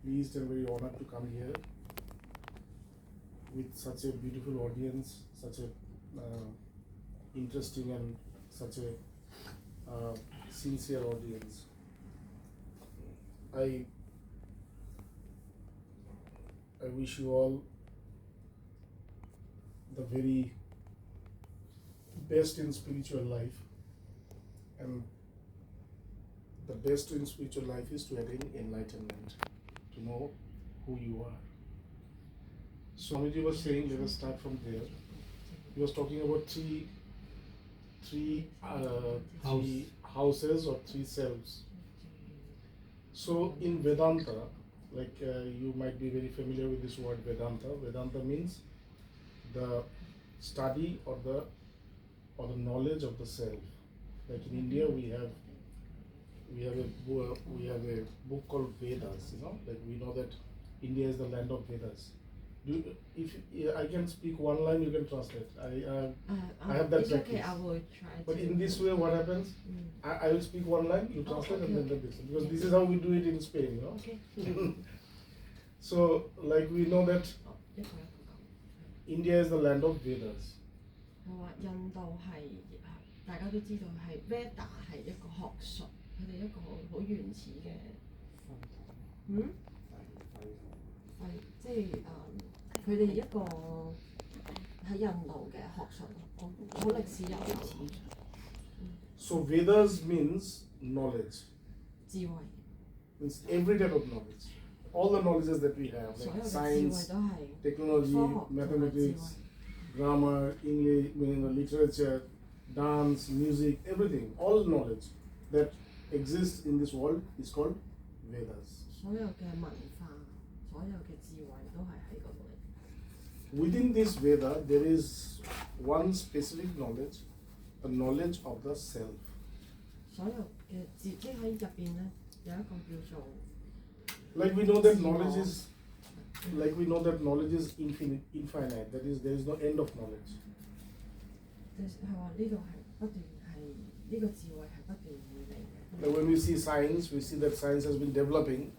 pleased and very honored to come here with such a beautiful audience, such a interesting and such a sincere audience. I wish you all the very best in spiritual life, and the best in spiritual life is to attain enlightenment, to know who you are. Swamiji was saying, let us start from there. He was talking about three houses or three selves. So in Vedanta, like you might be very familiar with this word Vedanta. Vedanta means the study or the knowledge of the self. Like in India, we have a book called Vedas. Like we know that India is the land of Vedas. If I can speak one line, you can translate. I have that practice. Okay, I will try. But in this way, what happens? I will speak one line, you translate, and then this. Because this is how we do it in Spain, Okay. So, like we know that India is the land of Vedas. 印度係大家都知道係 Veda 係一個學術，佢哋一個好原始嘅即係佢哋一個喺印度嘅學術，好歷史悠久。So Vedas means knowledge. 智慧 Means every type of knowledge. All the knowledges that we have, like science, technology, mathematics, grammar, English, literature, dance, music, everything, all knowledge that exists in this world is called Vedas. 所有嘅文化，所有嘅智慧都係喺嗰度嚟。Within this Veda, there is one specific knowledge, the knowledge of the self. 所有嘅字即喺入邊咧，有一個叫做 Like we know that knowledge is infinite. That is, there is no end of knowledge. 係話呢度係不斷係呢個智慧係不斷會嚟嘅。Like when we see science, we see that science has been developing,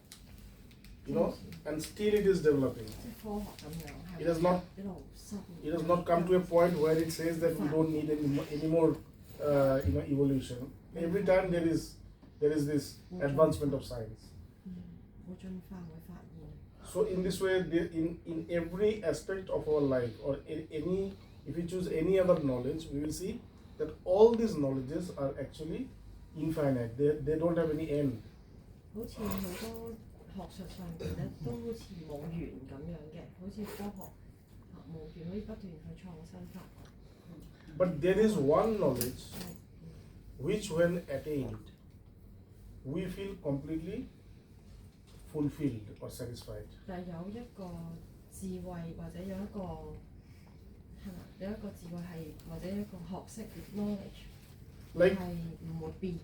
and still it is developing. 即係科學咁樣， It has not come to a point where it says that we don't need any more evolution. Every time there is this advancement of science. So in this way, in every aspect of our life, or if we choose any other knowledge, we will see that all these knowledges are actually infinite. They don't have any end. 好似好多學術上邊咧，都好似冇完咁樣嘅，好似科學冇完，可以不斷去創新發掘。But there is one knowledge which, when attained, we feel completely fulfilled or satisfied. 但係有一個智慧或者有一個有一個智慧係或者一個學識 knowledge 係唔會變嘅。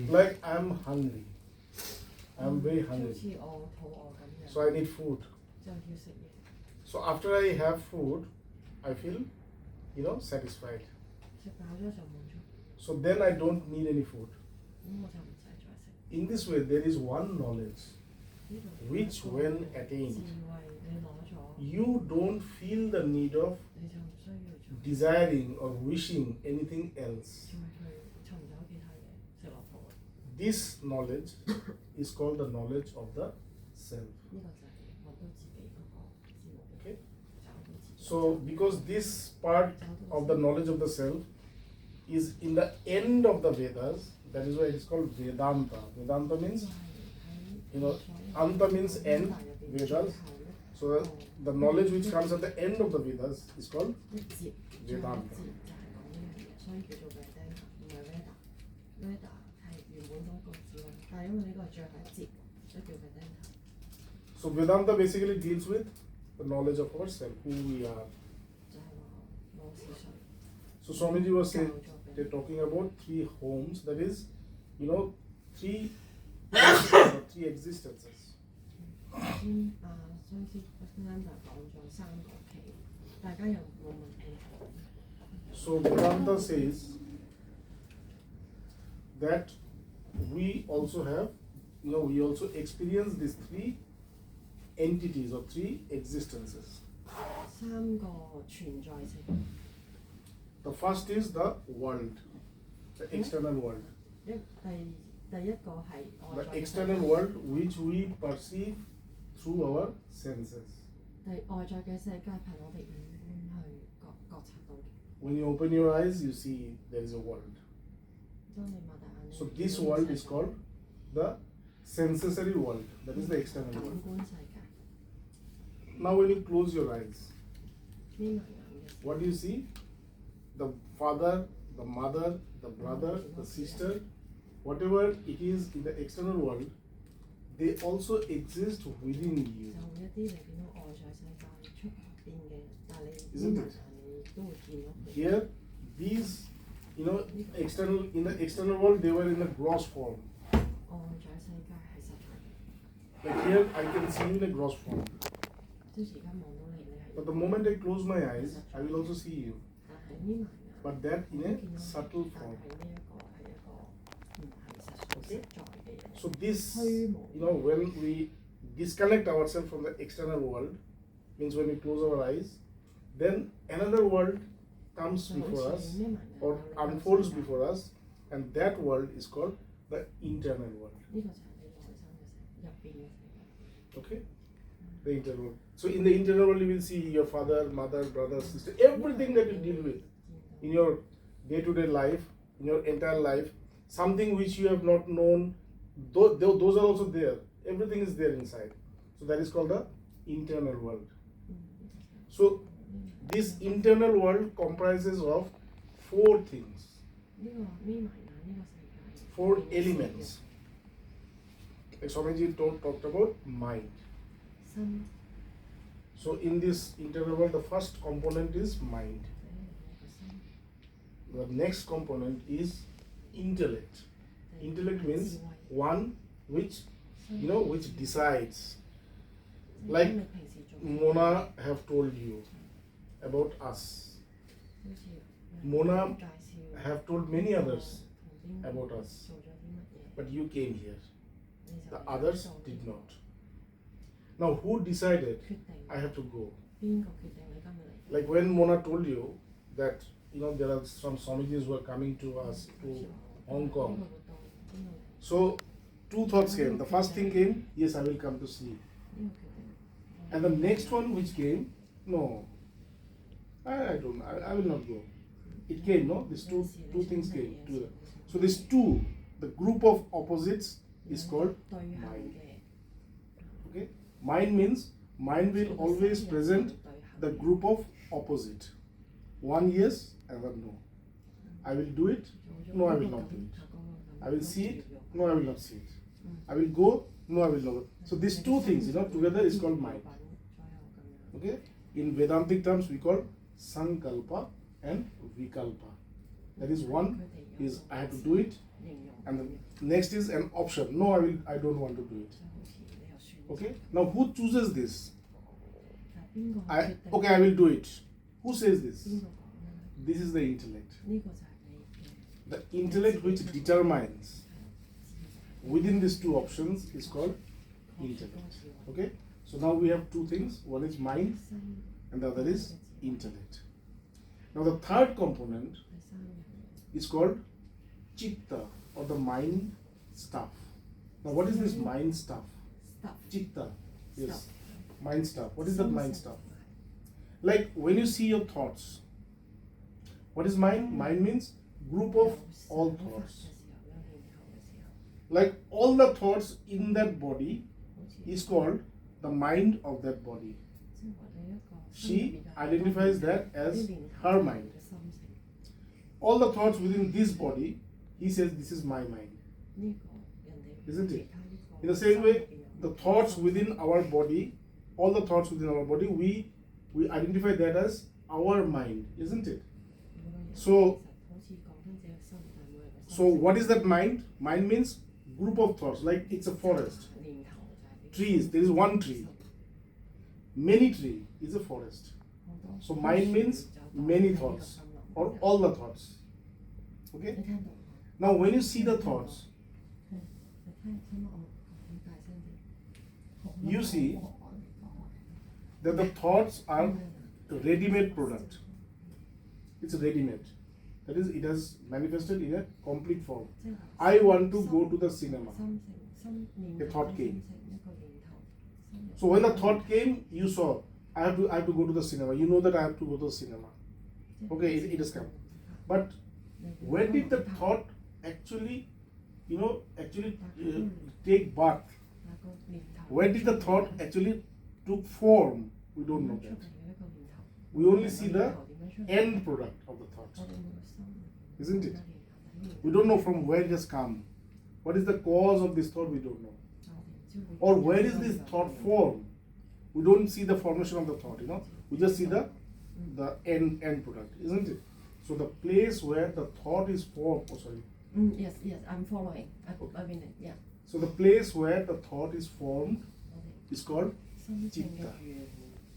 Like I'm hungry. I'm very hungry. 好似我肚餓咁樣。 So I need food. 就要食嘢。 So after I have food, I feel, satisfied. 食飽咗就滿足。 So then I don't need any food. 咁我就唔使再食。 In this way, there is one knowledge which, when attained, 智慧你攞咗， you don't feel the need of 你就唔需要再 desiring or wishing anything else. 去尋找其他嘢食落肚。 This knowledge is called the knowledge of the self. 呢個就係揾到自己嗰個智慧。 Okay? 找到自己。 So because this part of the knowledge of the self is in the end of the Vedas, that is why it is called Vedanta. Vedanta means, Anta means end, Vedas. So the knowledge which comes at the end of the Vedas is called Vedanta. 所以叫做 Vedanta，唔係 Veda。Veda 係原本嗰個智慧，但係因為呢個係最後一節，所以叫 Vedanta。 So Vedanta basically deals with the knowledge of ourselves, who we are. 就係話我是誰。 So Swamiji was saying, they're talking about three homes, that is, three existences. Swami Probuddhananda 講咗三個期。大家又冇問題。 So Vedanta says that we also have, we also experience these three entities or three existences. 三個存在性， The first is the world, the external world. 第一個係外 The 在嘅世 external 界， world which we perceive through our senses. 外在嘅世界係我哋五官去覺察到嘅。 When you open your eyes, you see there is a world. 當你擘大眼， So this world is called the sensory world. That is the external 感 world. 官世界。 Now when you close your eyes, 眯埋眼嘅時候， what do you see? The father, the mother, the brother, the sister, whatever it is in the external world, they also exist within you. 就會一啲你見到外在世界出邊嘅，但係你 Isn't 眯埋 it? 眼你都會見到佢。 Here, these, in the external world, they were in the gross form. 外在世界係實體嘅， Like here, I can see you in a gross form. 即係而家望到你，你係。 But the moment I close my eyes, I will also see you. 但係眯埋眼。 But that in 我 a 見到 subtle 但 form. 係呢一個係一個唔係實在嘅嘢。 So this, 虛無。 when we disconnect ourselves from the external world, means when we close our eyes, then another world comes 就好 before 似 us 眯埋眼 or 有另一個 unfolds 世界 before us, and that world is called the internal world. 呢個就係你內心嘅世界，入邊嘅世界。 Okay? The internal world. So in the internal world, you will see your father, mother, brother, sister, everything that you deal with in your day-to-day life, in your entire life, something which you have not known, those are also there. Everything is there inside. So that is called the internal world. So this internal world comprises of four things, 呢個眯埋眼呢個世界。 four elements. Like Swamiji talked about mind. 心 So in this internal world, the first component is mind. 個心， The next component is intellect. Intellect means one which which decides. 即係 Like 當你平時做 Mona have told you about us. 好似 Mona 介紹 have told many others 同邊個 about us. 做咗啲乜嘢， But you came here. 你就 The others did not. Now who decided 決定 I have to go? 邊個決定你今日嚟？ Like when Mona told you that there are some Swamijis who are coming to us to Hong 呢 Kong. 個活動邊個嚟？ So two thoughts came. The first thing came, yes, I will come to see. 呢個決定。 And the next one which came, no, I will not go. It came, no? These two things came together. So these two, the group of opposites is called 對行 mind. 嘅。 Okay? Mind means mind will always present the group of opposite. One yes, another no. I will do it, no, I will not do it. I will see it, no, I will not see it. I will go, no, I will not go. So these two things, together is called mind. Okay? In Vedantic terms, we call Sankalpa and Vikalpa. That is, one is I have to do it, and the next is an option. No, I don't want to do it. Okay? Now who chooses this? I will do it. Who says this? This is the intellect. 呢個就係你嘅 The intellect which determines within these two options is called intellect. Okay? So now we have two things. One is mind 心 and the other is intellect. Now the third component 第三樣 is called chitta or the mind stuff. Now what is this mind stuff? stuff Chitta. Yes. Stuff. Mind stuff. What is that mind stuff? Like when you see your thoughts. What is mind? Mind means group of all thoughts. Like all the thoughts in that body is called the mind of that body. She identifies that as her mind. All the thoughts within this body, he says this is my mind. Isn't it? In the same way, the thoughts within our body, all the thoughts within our body, we identify that as our mind, isn't it? So what is that mind? Mind means group of thoughts, like it's a forest. Trees, there is one tree. Many tree is a forest. So mind means many thoughts or all the thoughts. Okay? Now when you see the thoughts, you see that the thoughts are ready-made product. It's ready-made. That is, it has manifested in a complete form. I want to go to the cinema. A thought came. So when the thought came, you saw, I have to go to the cinema. You know that I have to go to the cinema. Okay, it has come. But when did the thought actually take birth? When did the thought actually took form? We don't know that. We only see the end product of the thought, isn't it? We don't know from where it has come. What is the cause of this thought? We don't know. Or where is this thought formed? We don't see the formation of the thought, We just see the end product, isn't it? So the place where the thought is formed, Yes, I'm following. I mean, yeah. So the place where the thought is formed is called chitta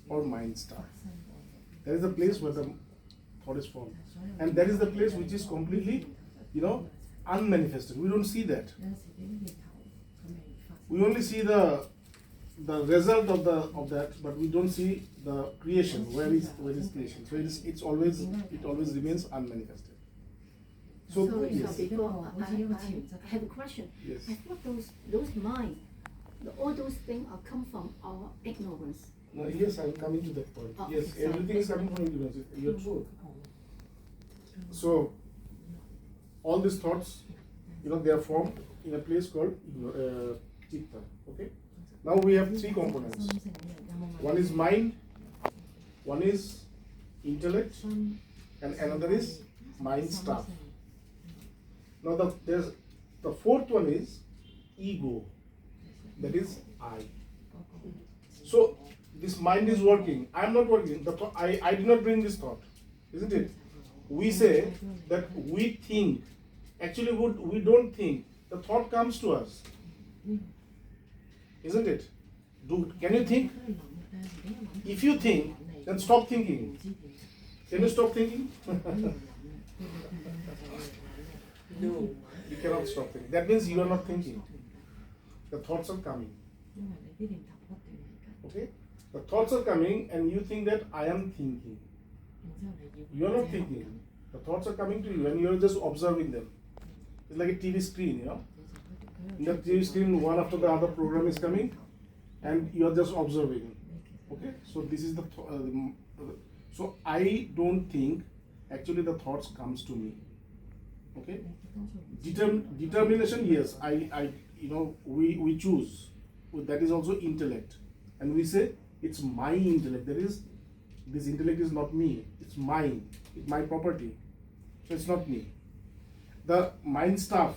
or mind star. That is the place where the thought is formed. And that is the place which is completely, unmanifested. We don't see that. We only see the result of that, but we don't see the creation. Where is creation? So it always remains unmanifested. So yes. Before, I have a question. Yes. I thought those mind, all those things are come from our ignorance. No, yes, I'm coming to that point. Oh, Yes, sorry. everything is coming from ignorance. You're true. So all these thoughts, they are formed in a place called chitta. Okay. Now we have three components. One is mind, one is intellect, and another is mind stuff. Now the fourth one is ego. That is I. So this mind is working. I am not working. I did not bring this thought, isn't it? We say that we think. Actually, we don't think. The thought comes to us, isn't it? Can you think? If you think, then stop thinking. Can you stop thinking? No. You cannot stop thinking. That means you are not thinking. The thoughts are coming. Okay? The thoughts are coming and you think that I am thinking. You are not thinking. The thoughts are coming to you and you are just observing them. It's like a TV screen, In the TV screen, one after the other program is coming and you are just observing. Okay? So this is so I don't think. Actually the thoughts comes to me. Okay? Determination, yes. We choose. That is also intellect. And we say, it's my intellect. That is, this intellect is not me. It's mine. It's my property. So it's not me. The mind stuff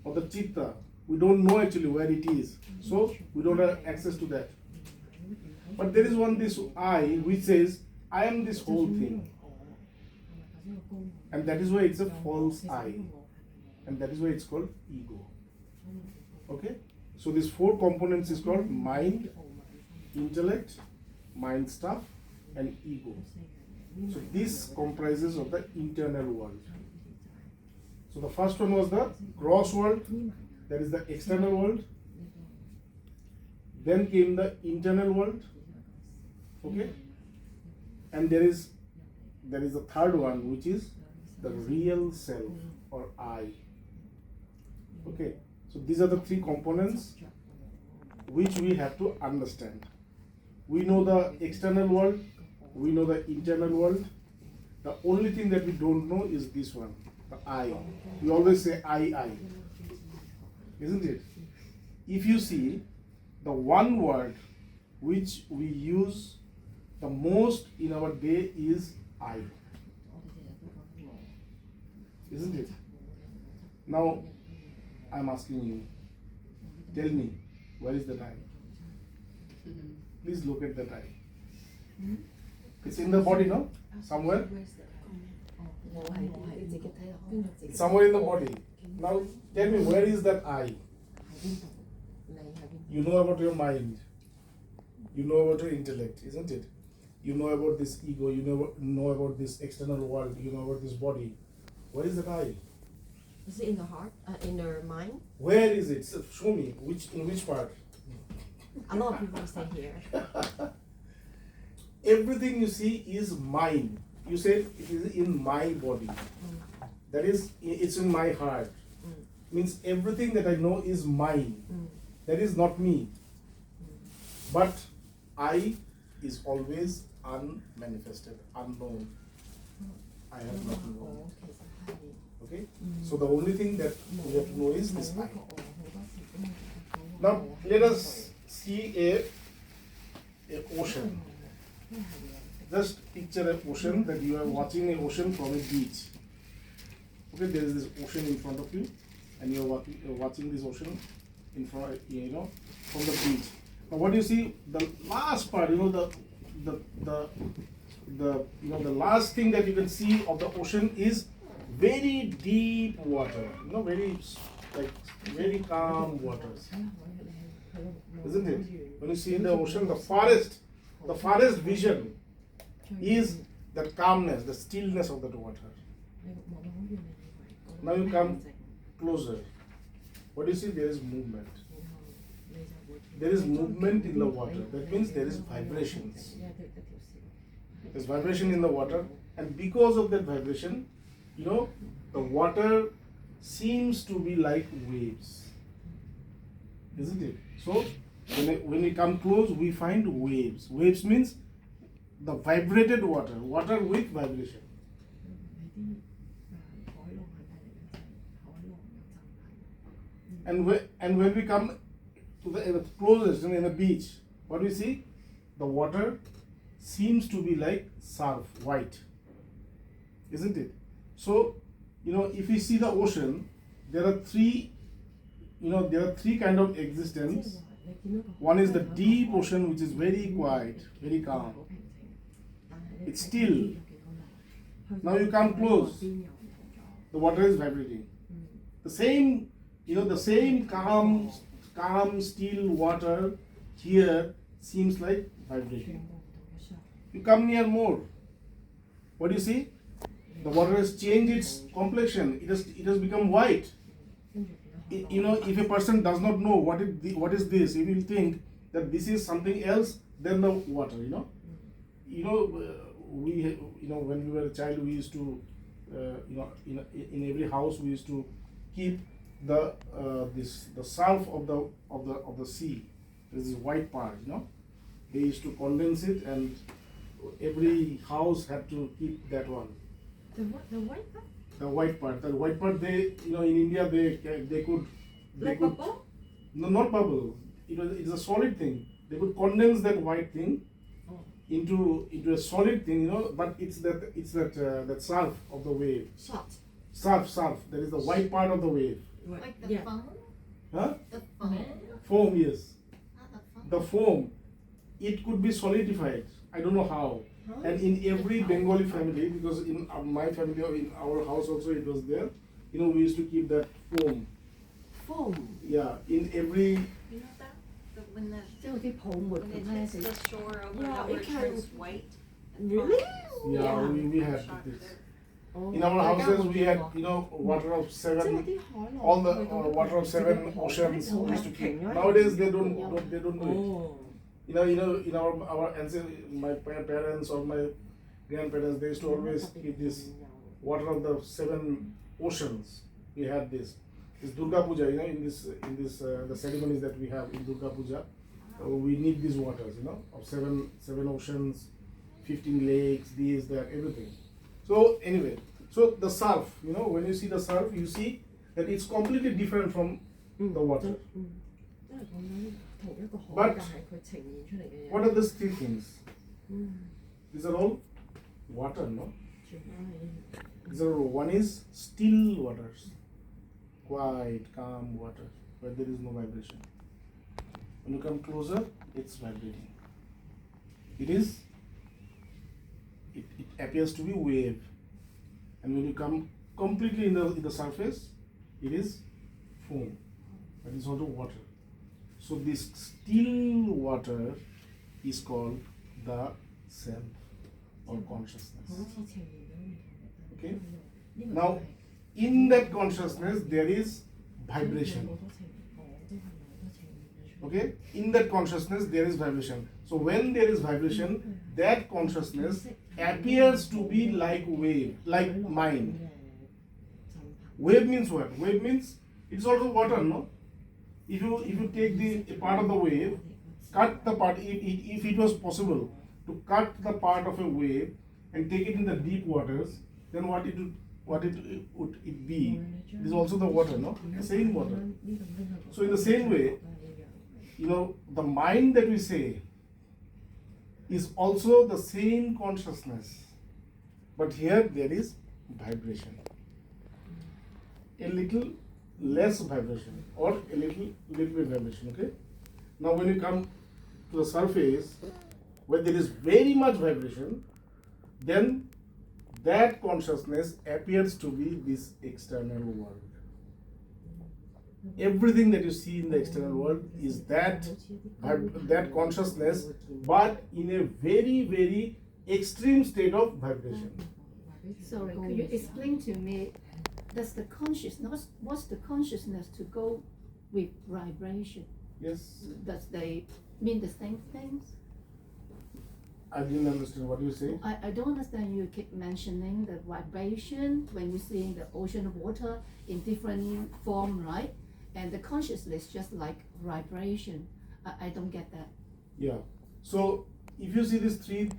or the chitta, we don't know actually where it is. So we don't have access to that. But there is this I which says, I am this whole thing. And that is why it's a false I. And that is why it's called ego. Okay? So these four components is called mind, intellect, mind stuff, and ego. So this comprises of the internal world. So the first one was the gross world, that is the external world. Then came the internal world. Okay? And there is the third one, which is the real self or I. Okay? So these are the three components which we have to understand. We know the external world, we know the internal world. The only thing that we don't know is this one, the I. We always say I. Isn't it? If you see, the one word which we use the most in our day is I. Isn't it? Now, I'm asking you, tell me, where is the I? Please look at that I. It's in the body, no? Somewhere? It's somewhere in the body. Now, tell me, where is that I? You know about your mind. You know about your intellect, isn't it? you know about this ego, you know about this external world, you know about this body. Where is that I? Is it in the heart? In the mind? Where is it? Show me. In which part? A lot of people say here. Everything you see is mine. You said it is in my body. That is, it's in my heart. Means everything that I know is mine. That is not me. But I is always unmanifested, unknown. I have not known. Okay? So the only thing that we have to know is this I. Now let us see a ocean. Just picture an ocean, that you are watching an ocean from a beach. Okay, there is this ocean in front of you, and you are watching this ocean in front, from the beach. Now, what do you see? The last part, the last thing that you can see of the ocean is very deep water. Very calm waters. Isn't it? When you see in the ocean, the farthest vision is the calmness, the stillness of that water. Now you come closer. What do you see? There is movement. There is movement in the water. That means there is vibrations. There's vibration in the water, and because of that vibration, the water seems to be like waves. Isn't it? So when we come close, we find waves. Waves means the vibrated water with vibration. And when we come to the closest, in a beach, what do we see? The water seems to be like surf, white. Isn't it? So, if we see the ocean, there are three kind of existence. One is the deep ocean, which is very quiet, very calm. It's still. Now you come close, the water is vibrating. The same calm, still water here seems like vibrating. You come near more. What do you see? The water has changed its complexion. It has become white. If a person does not know what is this, he will think that this is something else than the water. When we were a child, we used to, in every house we used to keep the surf of the sea. This is white part. They used to condense it, and every house had to keep that one. The white part? The white part. The white part. They, in India, they could. Like bubble? No, not bubble. It's a solid thing. They could condense that white thing into a solid thing, But it's that surf of the wave. Surf. That is the white part of the wave. Like the foam? Huh? The foam? Foam, yes. The foam? The foam. It could be solidified. I don't know how. And in every Bengali family, because in my family or in our house also it was there, we used to keep that foam. Foam? Yeah, in every. You know that? When it hits the shore over Yeah, where it it can- turns white? Really? Yeah, we had Shot this. there. In our houses we had, water of 7, all the water of 7 oceans we used to keep. Nowadays they don't do it. In our ancestors, my parents or my grandparents, they used to always keep this water of the 7 oceans. We had this. This Durga Puja, in this the ceremonies that we have in Durga Puja, we need these waters, of 7 oceans, 15 lakes, this, that, everything. So anyway, so the surf, when you see the surf, you see that it's completely different from the water. But what are these 3 things? These are all water, no? These are all, one is still waters, quiet, calm water, where there is no vibration. When you come closer, it's vibrating. It appears to be wave. And when you come completely in the surface, it is foam. But it's also water. So this still water is called the self or consciousness. 好似呈現咗唔同嘅 Okay. 呢個 Now, in that consciousness, there is vibration. 好多呈現，我都係有好多呈現。 Okay. In that consciousness, there is vibration. So when there is vibration, that consciousness appears to be like wave, like mind. Wave means what? Wave means it's also water, no? If you take the a part of the wave, cut the part. If it was possible to cut the part of a wave and take it in the deep waters, then what would it be? It is also the water, no? The same water. So in the same way, the mind that we say is also the same consciousness, but here there is vibration. A little less vibration or a little bit vibration. Okay. Now when you come to the surface where there is very much vibration, then that consciousness appears to be this external world. Everything that you see in the external world is that consciousness, but in a very, very extreme state of vibration. Sorry, could you explain to me, what's the consciousness to go with vibration? Yes, Does they mean the same things? I didn't understand what you say. I don't understand, you keep mentioning the vibration when you see the ocean water in different form, right? And the consciousness just like vibration. I don't get that. Yeah. So if you see these three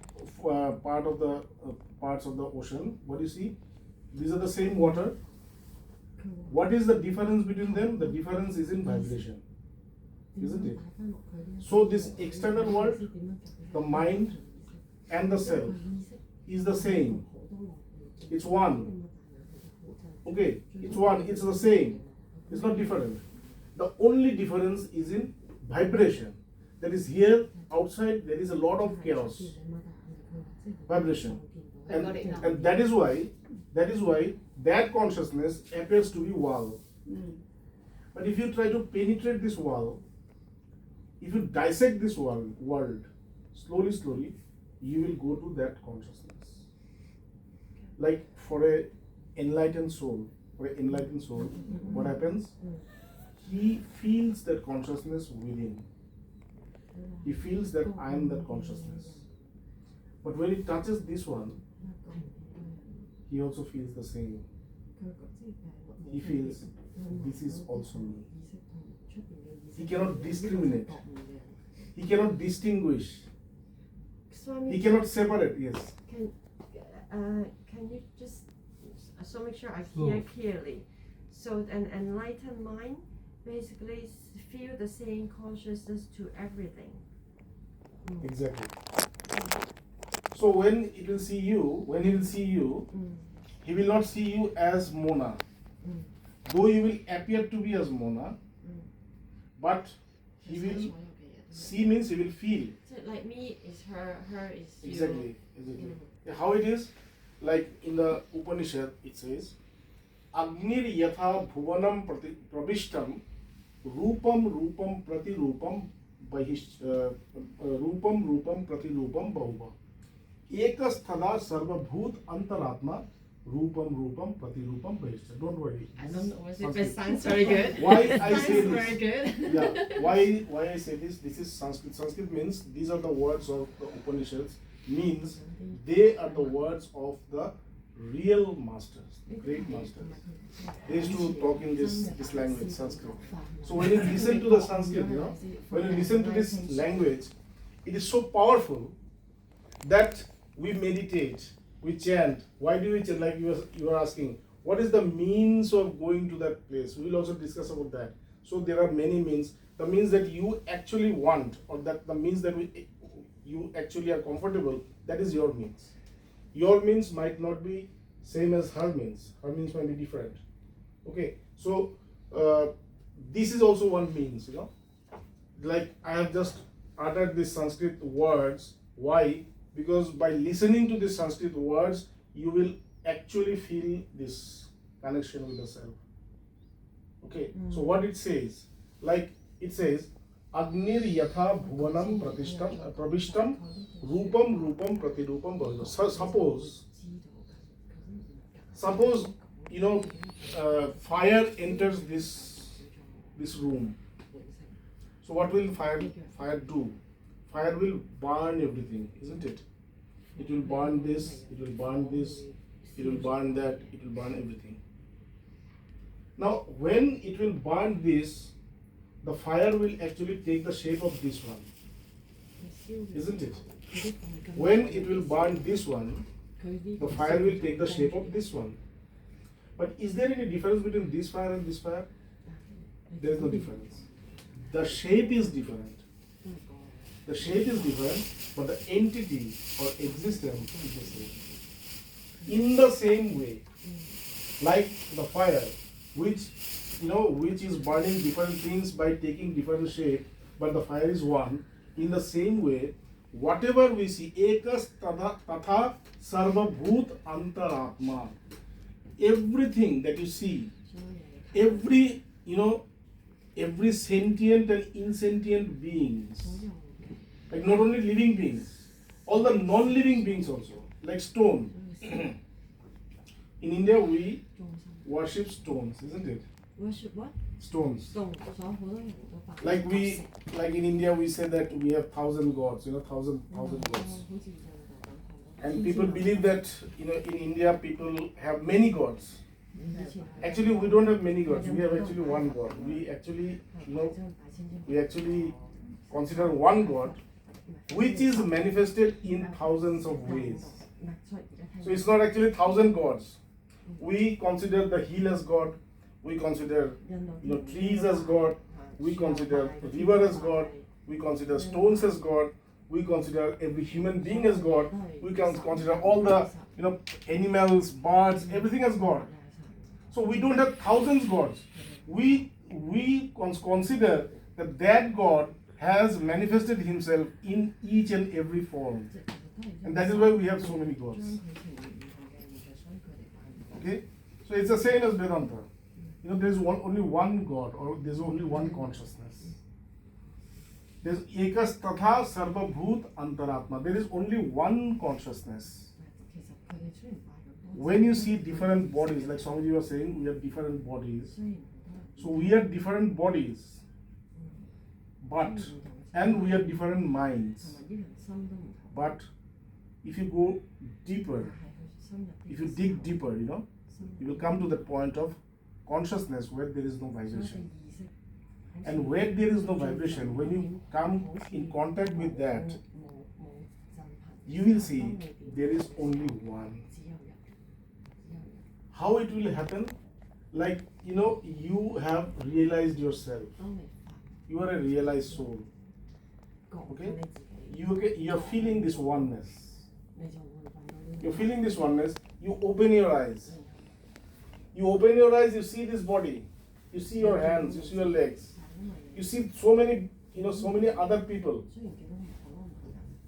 parts of the ocean, what do you see? These are the same water. What is the difference between them? The difference is in vibration, isn't it? So this external world, the mind and the self is the same. It's one. Okay, it's one. It's the same. It's not different. The only difference is in vibration. That is, here outside there is a lot of chaos, vibration, and that is why that consciousness appears to be wall. But if you try to penetrate this wall, if you dissect this world slowly, you will go to that consciousness. Like for a enlightened soul, what happens? He feels that consciousness within. He feels that I am that consciousness. But when he touches this one, he also feels the same. He feels this is also me. He cannot discriminate. He cannot distinguish. He cannot separate. Yes. Can you just so make sure I hear clearly? So an enlightened mind basically feel the same consciousness to everything. Exactly. So when he will see you, he will not see you as Mona. Though you will appear to be as Mona, but he will see means he will feel. So like me is her is you. Exactly. How it is? Like in the Upanishad, it says, Agnir yatha bhuvanam pravishtam rupam prati rupam rupam prati rupam bahuva ekas thada sarvabhut antaratma rupam prati rupam bahishta. Don't worry. I don't know if it sounds very good. Why I say this? Very good. Yeah. Why I say this? This is Sanskrit. Sanskrit means these are the words of the Upanishads. Means they are the words of the real masters, the great masters. They used to talk in this language, Sanskrit. So when you listen to the Sanskrit, when you listen to this language, it is so powerful that we meditate, we chant. Why do we chant? Like you are asking, what is the means of going to that place? We will also discuss about that. So there are many means. The means that you actually want, or that the means that you actually are comfortable, that is your means. Your means might not be same as her means. Her means might be different. Okay, so this is also one means, Like I have just uttered these Sanskrit words. Why? Because by listening to these Sanskrit words, you will actually feel this connection with the self. Okay, so what it says, like it says, Agnir yatha bhuvanam pravishtam rupam pratirupam bhavita. So suppose fire enters this room. So what will fire do? Fire will burn everything, isn't it? It will burn this, it will burn this, it will burn that, it will burn everything. Now when it will burn this, the fire will actually take the shape of this one, isn't it? When it will burn this one, the fire will take the shape of this one. But is there any difference between this fire and this fire? There is no difference. The shape is different. The shape is different, but the entity or existence is the same. In the same way, like the fire, which is burning different things by taking different shape, but the fire is one. In the same way, whatever we see, ekas tatha sarva bhut antaratma. Everything that you see, every sentient and insentient beings, like not only living beings, all the non-living beings also, like stone. In India, we worship stones, isn't it? Worship what? Stones. Stone. Like in India, we say that we have 1,000 gods, 1,000 gods. And people believe that, in India, people have many gods. Actually, we don't have many gods. We have actually one God. We actually consider one God, which is manifested in thousands of ways. So it's not actually 1,000 gods. We consider the hill as God. We consider trees as God. We consider the river as God. We consider stones as God. We consider every human being as God. We can consider all the animals, birds, everything as God. So we don't have thousands of gods. We consider that God has manifested himself in each and every form. And that is why we have so many gods. Okay? So it's the same as Vedanta. There is only one God, or there is only one consciousness. There is ekas tatha sarva bhut antaratma. There is only one consciousness. When you see different bodies, like Swamiji was saying, we have different bodies. So we have different bodies, and we have different minds. But if you go deeper, if you dig deeper, you will come to the point of consciousness where there is no vibration. And where there is no vibration, when you come in contact with that, you will see there is only one. How it will happen? Like, you have realized yourself. You are a realized soul. Okay? You are feeling this oneness. You're feeling this oneness. You open your eyes. You open your eyes, you see this body. You see your hands, you see your legs. You see so many other people.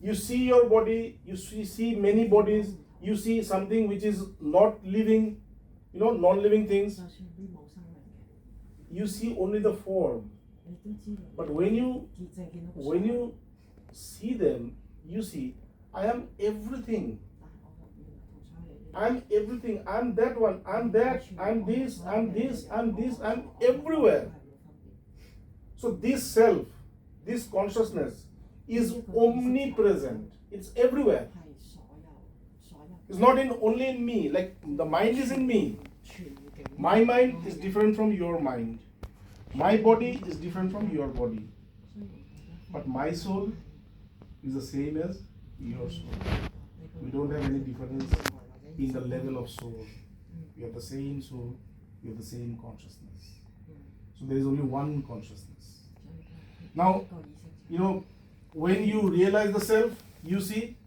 You see your body, you see many bodies. You see something which is not living, non-living things. You see only the form. But when you see them, you see, I am everything. I'm everything. I'm that one. I'm that. I'm this. I'm this. I'm this. I'm everywhere. So this self, this consciousness is omnipresent. It's everywhere. It's not only in me. Like the mind is in me. My mind is different from your mind. My body is different from your body. But my soul is the same as your soul. We don't have any difference in the level of soul. We have the same soul, we have the same consciousness. So there is only one consciousness. Now, when you realize the self, you see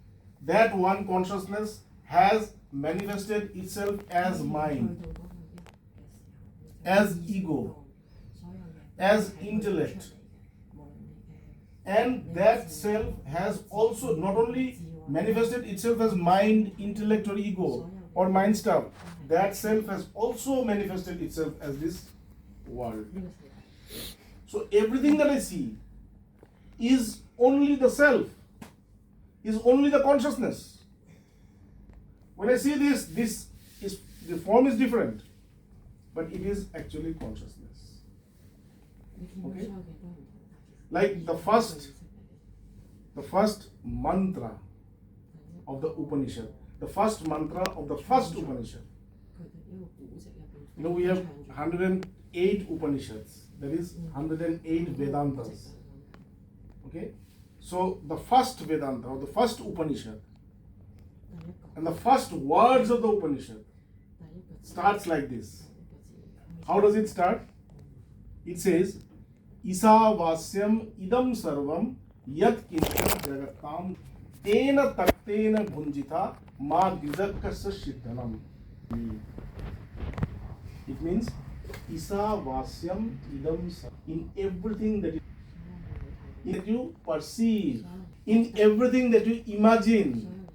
that one consciousness has manifested itself as mind, as ego, as intellect. And that self has also not only manifested itself as mind, intellect or ego or mind stuff, that self has also manifested itself as this world. So everything that I see, is only the self, is only the consciousness. When I see this is, the form is different, but it is actually consciousness. Okay? Like the first mantra of the Upanishad, the first mantra of the first Upanishad. You know, we have 108 Upanishads, that is 108 Vedantas. Okay? So the first Vedanta or the first Upanishad and the first words of the Upanishad starts like this. How does it start? It says, Isa vasyam idam sarvam yat kincham jagatam tena taktena bhunjita ma gizakasa siddhanam. It means Isa vasyam idam sarvam. In everything that you perceive, in everything that you imagine,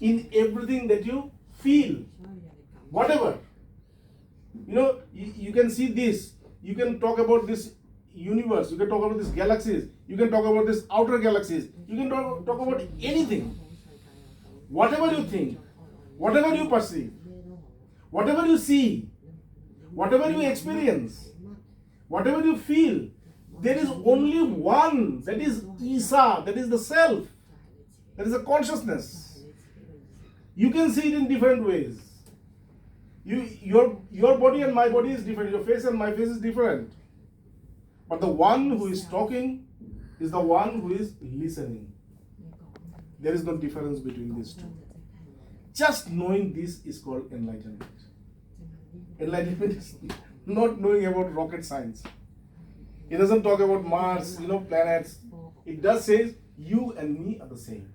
in everything that you feel, whatever. You know, you can see this, you can talk about this universe, you can talk about these galaxies, you can talk about these outer galaxies, you can talk about anything. Whatever you think, whatever you perceive, whatever you see, whatever you experience, whatever you feel, there is only one, that is Isa, that is the self, that is a consciousness. You can see it in different ways. Your body and my body is different, your face and my face is different. But the one who is talking is the one who is listening. There is no difference between these two. Just knowing this is called enlightenment. Enlightenment is not knowing about rocket science. It doesn't talk about Mars, planets. It does say you and me are the same.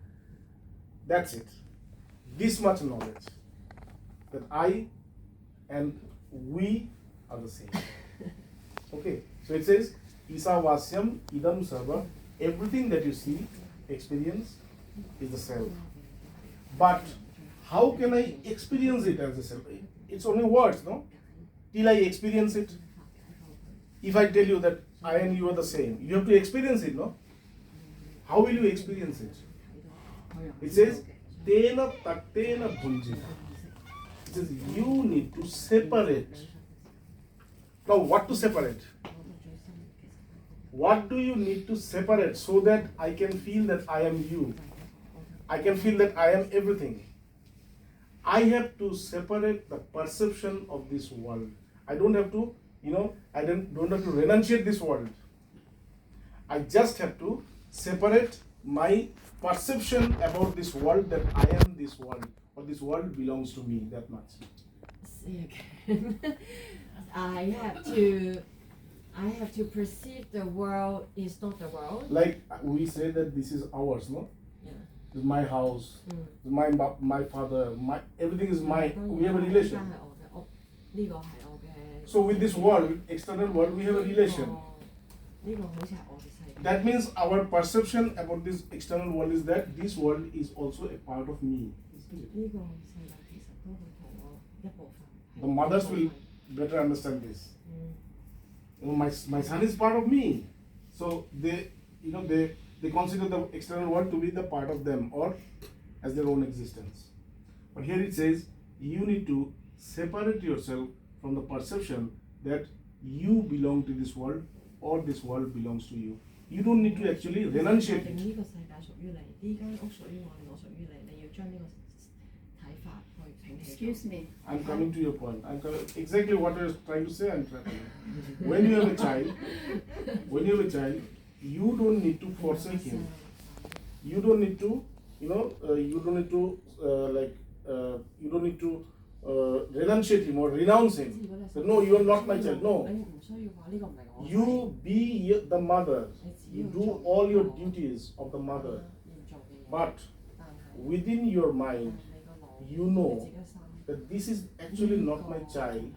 That's it. This much knowledge. That I and we are the same. Okay, so it says, Isa vasyam idam sarva. Everything that you see, experience, is the self. But how can I experience it as a self? It's only words, no? Till I experience it. If I tell you that I and you are the same, you have to experience it, no? How will you experience it? It says, Tena taktena bhunjita. It says, you need to separate. Now, what to separate? What do you need to separate so that I can feel that I am you? I can feel that I am everything. I have to separate the perception of this world. I don't have to, I don't have to renunciate this world. I just have to separate my perception about this world, that I am this world, or this world belongs to me, that much. See again. I have to perceive the world is not the world. Like we say that this is ours, no? Yeah. This is my house, my father, everything is mine. We have a relation. So with this world, external world, we have a relation. That means our perception about this external world is that this world is also a part of me. The mothers will better understand this. My son is part of me. So they consider the external world to be the part of them or as their own existence. But here it says you need to separate yourself from the perception that you belong to this world or this world belongs to you. You don't need to actually renunciate it. Excuse me. I'm coming to your point. Exactly what I was trying to say. I'm trying. When you have a child, you don't need to forsake him. You don't need to, renunciate him or renounce him. So, no, you are not my child. No. You be the mother. You do all your duties of the mother. But within your mind, you know that this is actually not my child.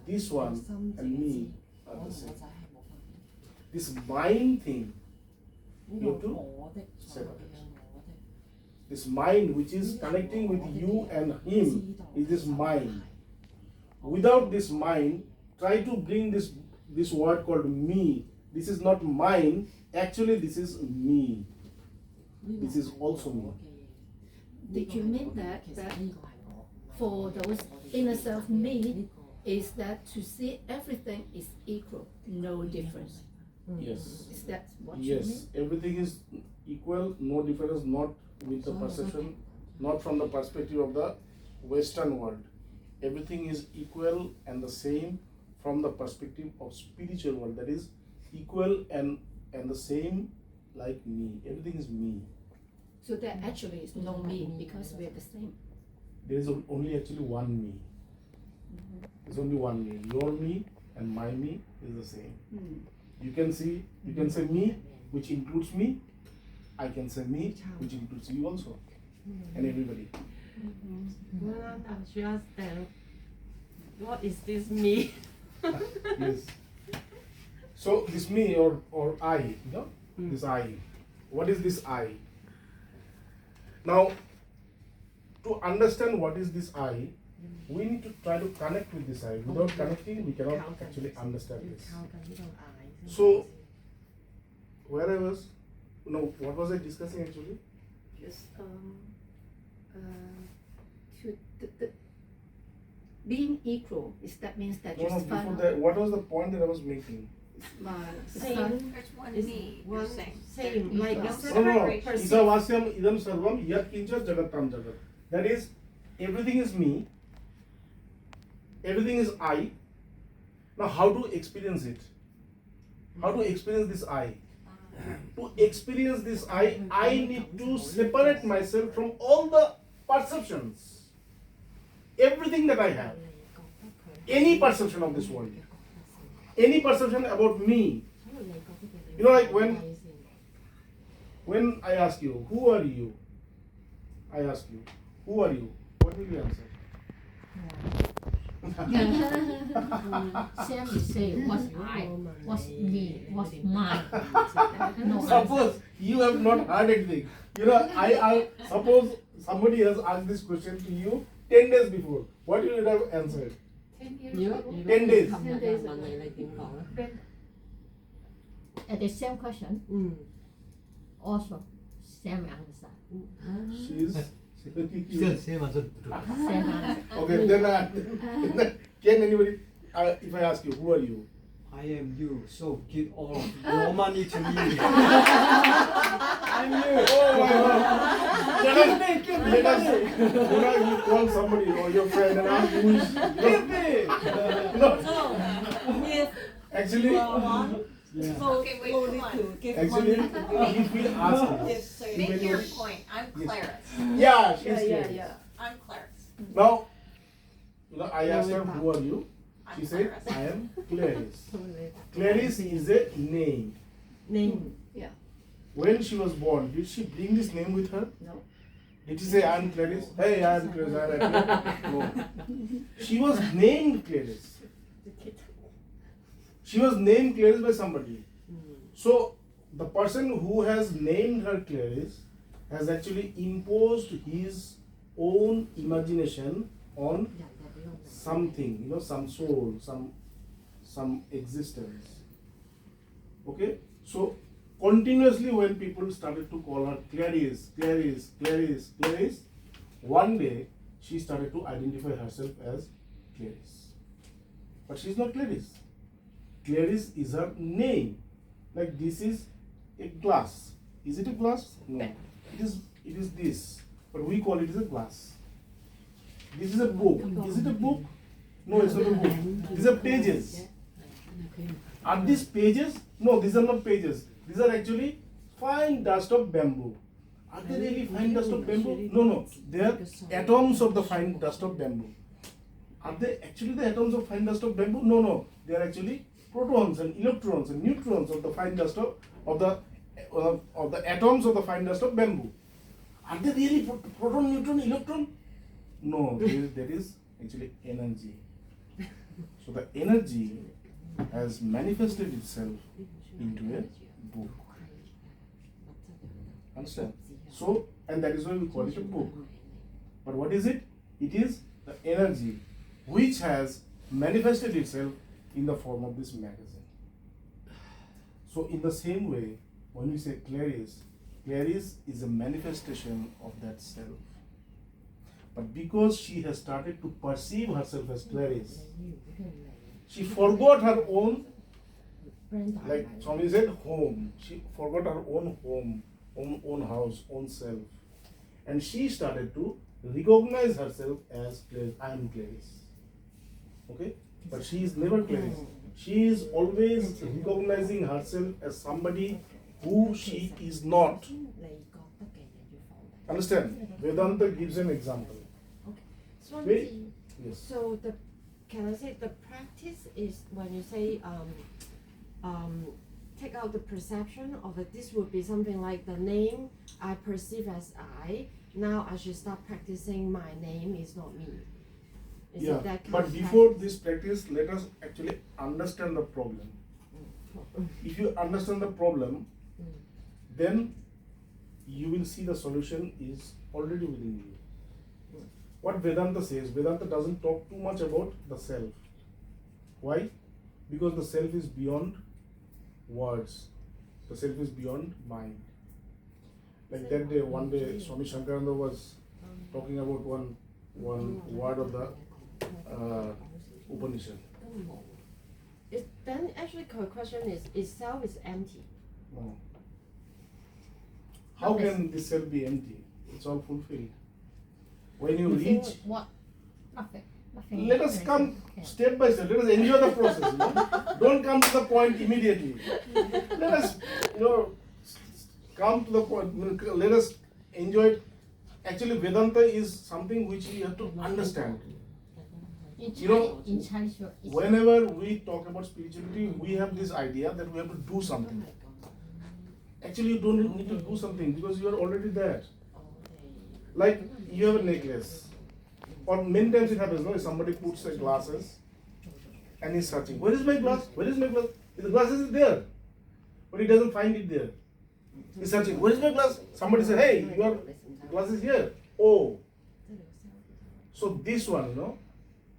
This one and me are the same. This mind thing, you have to separate. This mind which is connecting with you and him is this mind. Without this mind, try to bring this word called me. This is not mine. Actually, this is me. This is also me. Did you mean that for those inner self me is that to see everything is equal, no difference? Yes. Is that what you Yes. mean? Everything is equal, no difference, not with the perception, not from the perspective of the Western world. Everything is equal and the same from the perspective of spiritual world. That is equal and the same like me. Everything is me. So there actually is no me because we're the same. There is only actually one me. There's only one me. Your me and my me is the same. You can say me, which includes me. I can say me, which includes you also, and everybody. She asked them, what is this me? Yes. So this me or I, this I. What is this I? Now, to understand what is this I, we need to try to connect with this I. Without connecting, we cannot actually understand this. So, where I was, what was I discussing actually? Just being equal that means that No, just before that, what was the point that I was making? Same. There's one Is me, one you're saying. same, like No, a No, separate person. Isavasyam idam sarvam yat kincha jagattam jagat. That is, everything is me, everything is I. Now, how to experience it? How to experience this I? To experience this I need to separate myself from all the perceptions. Everything that I have. Any perception of this world. Any perception about me. Like when I ask you, who are you? I ask you, who are you? What will you answer? Sam, you say, what's I, what's me, what's mine? No Suppose you have not heard anything. I suppose somebody has asked this question to you 10 days before. What you would have answered? 10 days. 10 days At the same question, also same answer. She's Still same answer. Same answer. okay. Then can anybody? If I ask you, who are you? I am you, so give all of your money to me. I'm you. Oh my God! Let us you call somebody or your friend and ask who is. Actually. Okay, wait, hold on. Actually, if we ask her, Make your point, I'm Clarence. yeah, she's Clarence. I'm Clarence. Now, I asked her, who are you? She I'm said, Clarence. I am Clarice. Clarice is a name. Name. When she was born, did she bring this name with her? No. Did she say, I am Clarice? Hey, I am Clarice. I am Clarice. No. She was named Clarice. She was named Clarice by somebody. So, the person who has named her Clarice has actually imposed his own imagination on something, some soul, some existence. Okay? So, continuously when people started to call her Clarice, Clarice, Clarice, Clarice, one day she started to identify herself as Clarice. But she is not Clarice. Clarice is her name. Like this is a glass. Is it a glass? No. It is this. But we call it as a glass. This is a book. Is it a book? No, it's not a book. These are pages. Are these pages? No, these are not pages. These are actually fine dust of bamboo. Are they really fine dust of bamboo? No. They are atoms of the fine dust of bamboo. Are they actually the atoms of fine dust of bamboo? No. They are actually protons and electrons and neutrons of the fine dust of the atoms of the fine dust of bamboo. Are they really proton, neutron, electron? No, there is actually energy. So the energy has manifested itself into a book. Understand? So, and that is why we call it a book. But what is it? It is the energy which has manifested itself in the form of this magazine. So in the same way, when we say Clarice is a manifestation of that self. But because she has started to perceive herself as Clarice, she forgot her own, like Swami said, home. She forgot her own home, own house, own self. And she started to recognize herself as Clarice. I am Clarice. Okay? But she is never Clarice. She is always recognizing herself as somebody who she is not. Understand? Vedanta gives an example. Wait. Yes. So can I say the practice is when you say take out the perception of it, this would be something like the name I perceive as I. Now I should start practicing my name is not me. Is Yeah, it that kind but of before practice? this practice, let us actually understand the problem. If you understand the problem, then you will see the solution is already within you. What Vedanta says, Vedanta doesn't talk too much about the self. Why? Because the self is beyond words. The self is beyond mind. Like that day, one day, Swami Shankarananda was talking about one word of the Upanishad. Then actually the question is self is empty. No. How can this self be empty? It's all fulfilled. When you reach, what? Nothing. let us come step by step. Let us enjoy the process. You know? Don't come to the point immediately. Let us, come to the point. Let us enjoy it. Actually, Vedanta is something which you have to understand. In Chinese, Whenever we talk about spirituality, we have this idea that we have to do something. Actually, you don't need to do something because you are already there. Like you have a necklace. Or many times it happens, no? Somebody puts the glasses and he's searching. Where is my glass? Where is my glass? The glass is there. But he doesn't find it there. He's searching. Where is my glass? Somebody said, hey, your glass is here. Oh. So this one,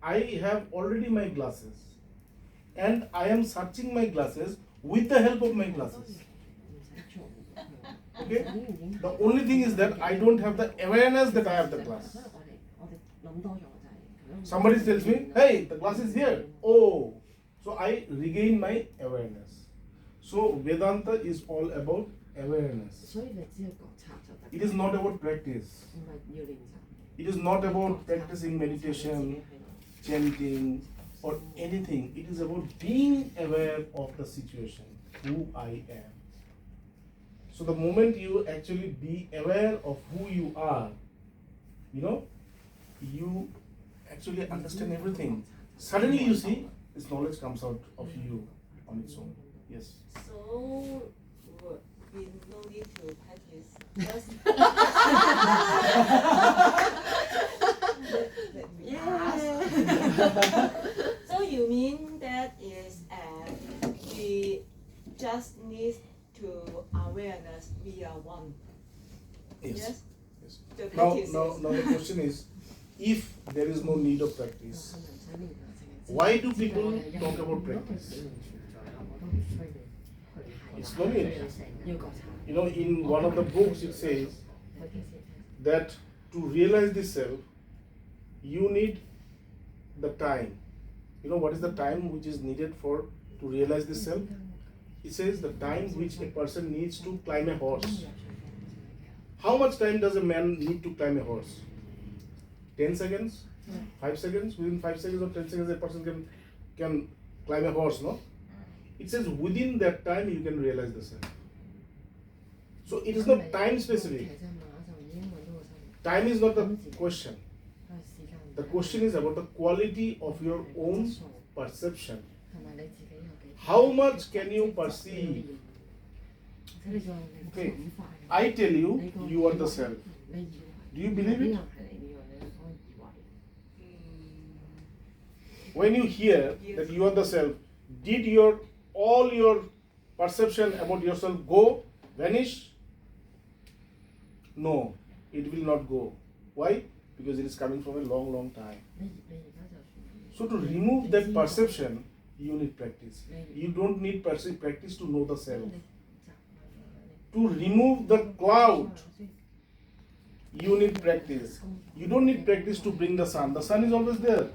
I have already my glasses. And I am searching my glasses with the help of my glasses. Okay? The only thing is that I don't have the awareness that I have the glass. Somebody tells me, hey, the glass is here. Oh. So I regain my awareness. So Vedanta is all about awareness. It is not about practice. It is not about practicing meditation, chanting, or anything. It is about being aware of the situation, who I am. So the moment you actually be aware of who you are, you actually understand everything. Suddenly you see, this knowledge comes out of you on its own. Yes. So we no need to practice. Just let me ask. So you mean that is we just need to awareness we are one. Yes. The Now practice is- the question is, if there is no need of practice, why do people talk about practice? It's no need. In one of the books it says that to realize this self, you need the time. What is the time which is needed to realize this self? It says the time which a person needs to climb a horse. How much time does a man need to climb a horse? 10 seconds? 5 seconds? Within 5 seconds or 10 seconds a person can climb a horse, no? It says within that time you can realize the self. So it is not time specific. Time is not the question. The question is about the quality of your own perception. How much can you perceive? Okay, I tell you, you are the self. Do you believe it? When you hear that you are the self, did all your perception about yourself vanish? No, it will not go. Why? Because it is coming from a long, long time. So to remove that perception, you need practice. You don't need practice to know the self. to remove the cloud, you need practice. You don't need practice to bring the sun. The sun is always there.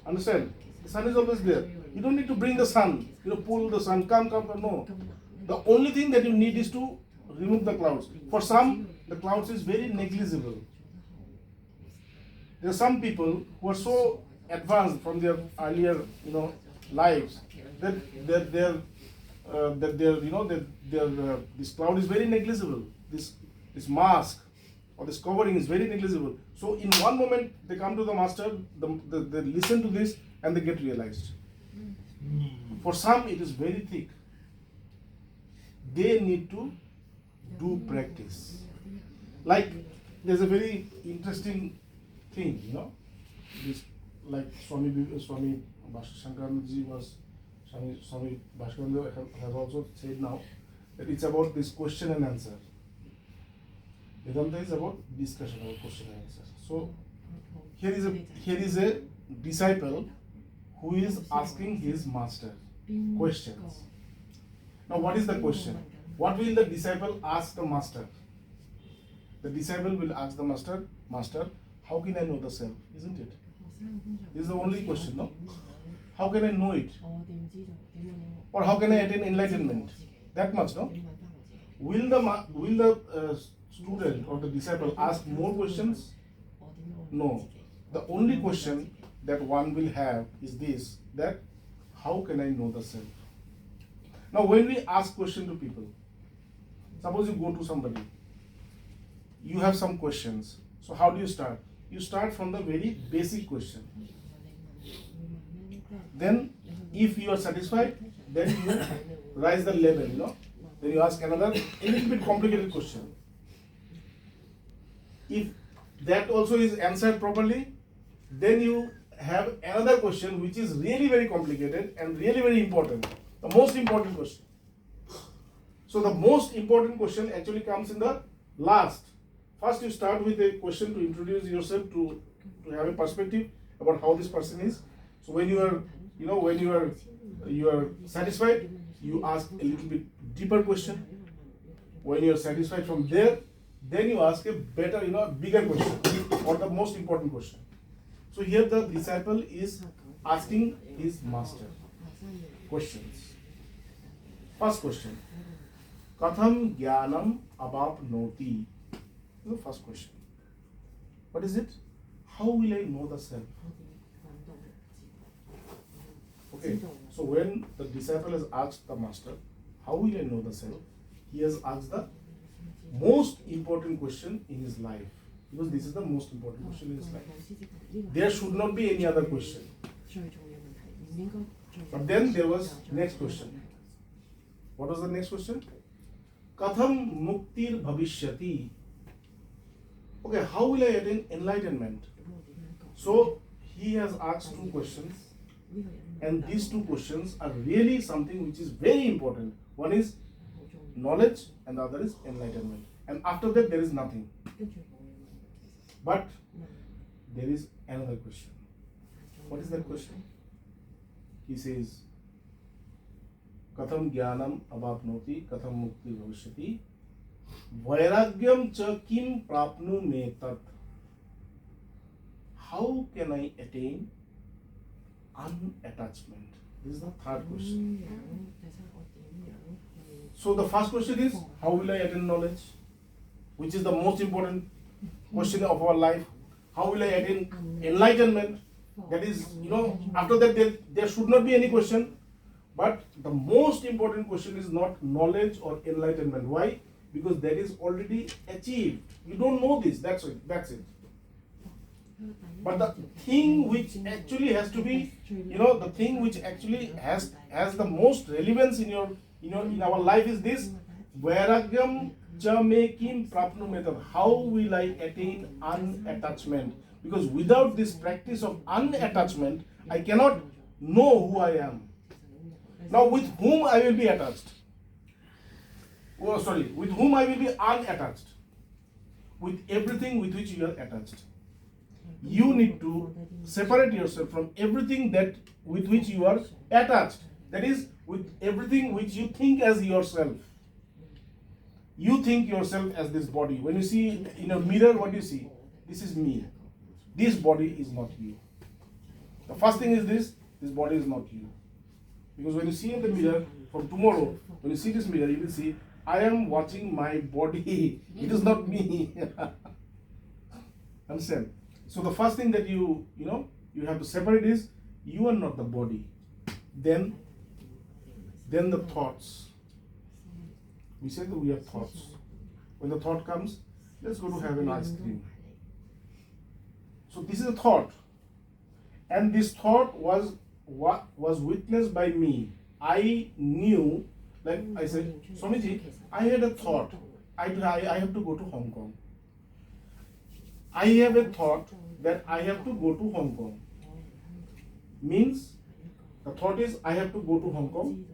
Understand? The sun is always there. You don't need to bring the sun. Pull the sun. Come. No. The only thing that you need is to remove the clouds. For some, the clouds is very negligible. There are some people who are so advanced from their earlier, lives that this cloud is very negligible. This mask or this covering is very negligible. So in one moment they come to the master, they listen to this and they get realized. For some it is very thick. They need to do practice. Like there's a very interesting thing, this, like Swami Bhashankarji Swami Bhashankarji has also said now that it's about this question and answer. Vedanta is about discussion, about question and answer. So here is a disciple who is asking his master questions. Now what is the question? What will the disciple ask the master? The disciple will ask the master, how can I know the self? Isn't it? This is the only question, no? How can I know it? Or how can I attain enlightenment? That much, no? Will the student or the disciple ask more questions? No. The only question that one will have is this, that how can I know the self? Now when we ask question to people, suppose you go to somebody, you have some questions. So how do you start? You start from the very basic question. Then if you are satisfied, then you rise the level, Then you ask another a little bit complicated question. If that also is answered properly, then you have another question which is really very complicated and really very important. The most important question. So the most important question actually comes in the last. First you start with a question to introduce yourself, to have a perspective about how this person is. So when you are satisfied, you ask a little bit deeper question. When you are satisfied from there, then you ask a better, bigger question or the most important question. So here the disciple is asking his master questions. First question. Katham jnanam abapnoti. The first question. What is it? How will I know the self? Okay. So when the disciple has asked the master, how will I know the self? He has asked the most important question in his life. Because this is the most important question in his life. There should not be any other question. But then there was next question. What was the next question? Katham muktir bhavishyati. Okay, how will I attain enlightenment? So he has asked two questions, and these two questions are really something which is very important. One is knowledge and the other is enlightenment. And after that there is nothing. But there is another question. What is that question? He says, Katham jnanam abapnoti, katham mukti bhavishyati, vairagyam cha kim prapnu me tat. How can I attain unattachment? This is the third question. So the first question is, how will I attain knowledge? Which is the most important question of our life. How will I attain enlightenment? That is, after that there should not be any question. But the most important question is not knowledge or enlightenment. Why? Because that is already achieved. You don't know this. That's it. But the thing which actually has to be, the thing which actually has the most relevance in our life is this: Vairagyam cha me kim prapnu method. How will I attain unattachment? Because without this practice of unattachment, I cannot know who I am. Now, with whom I will be attached? With whom I will be unattached? With everything with which you are attached. You need to separate yourself from everything with which you are attached. That is, with everything which you think as yourself. You think yourself as this body. When you see in a mirror, what do you see? This is me. This body is not you. The first thing is this body is not you. Because when you see in the mirror, from tomorrow, when you see this mirror, you will see, I am watching my body. It is not me. Understand? So the first thing that you have to separate is, you are not the body. Then the thoughts. We said that we have thoughts. When the thought comes, let's go to have an ice cream. So this is a thought. And this thought was witnessed by me. I knew, like I said, Swamiji, I had a thought. I have to go to Hong Kong. I have a thought that I have to go to Hong Kong. Means, the thought is I have to go to Hong Kong.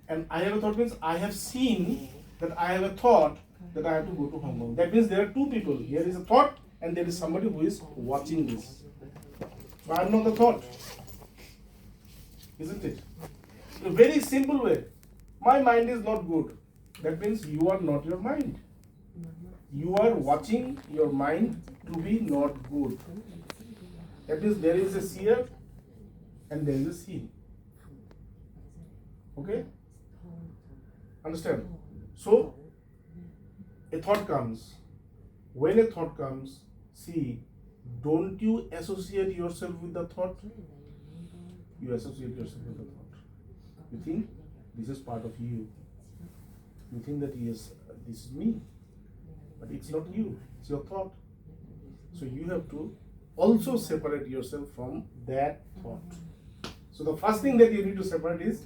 And I have a thought means I have seen that I have a thought that I have to go to Hong Kong. That means there are two people. Here is a thought and there is somebody who is watching this. So I am not the thought. Isn't it? In a very simple way. My mind is not good. That means you are not your mind. You are watching your mind to be not good. That means there is a seer and there is a seen. Okay? Understand? So, a thought comes. When a thought comes, see, don't you associate yourself with the thought? You associate yourself with the thought. You think this is part of you. You think that yes, this is me. But it's not you, it's your thought. So you have to also separate yourself from that thought. So the first thing that you need to separate is,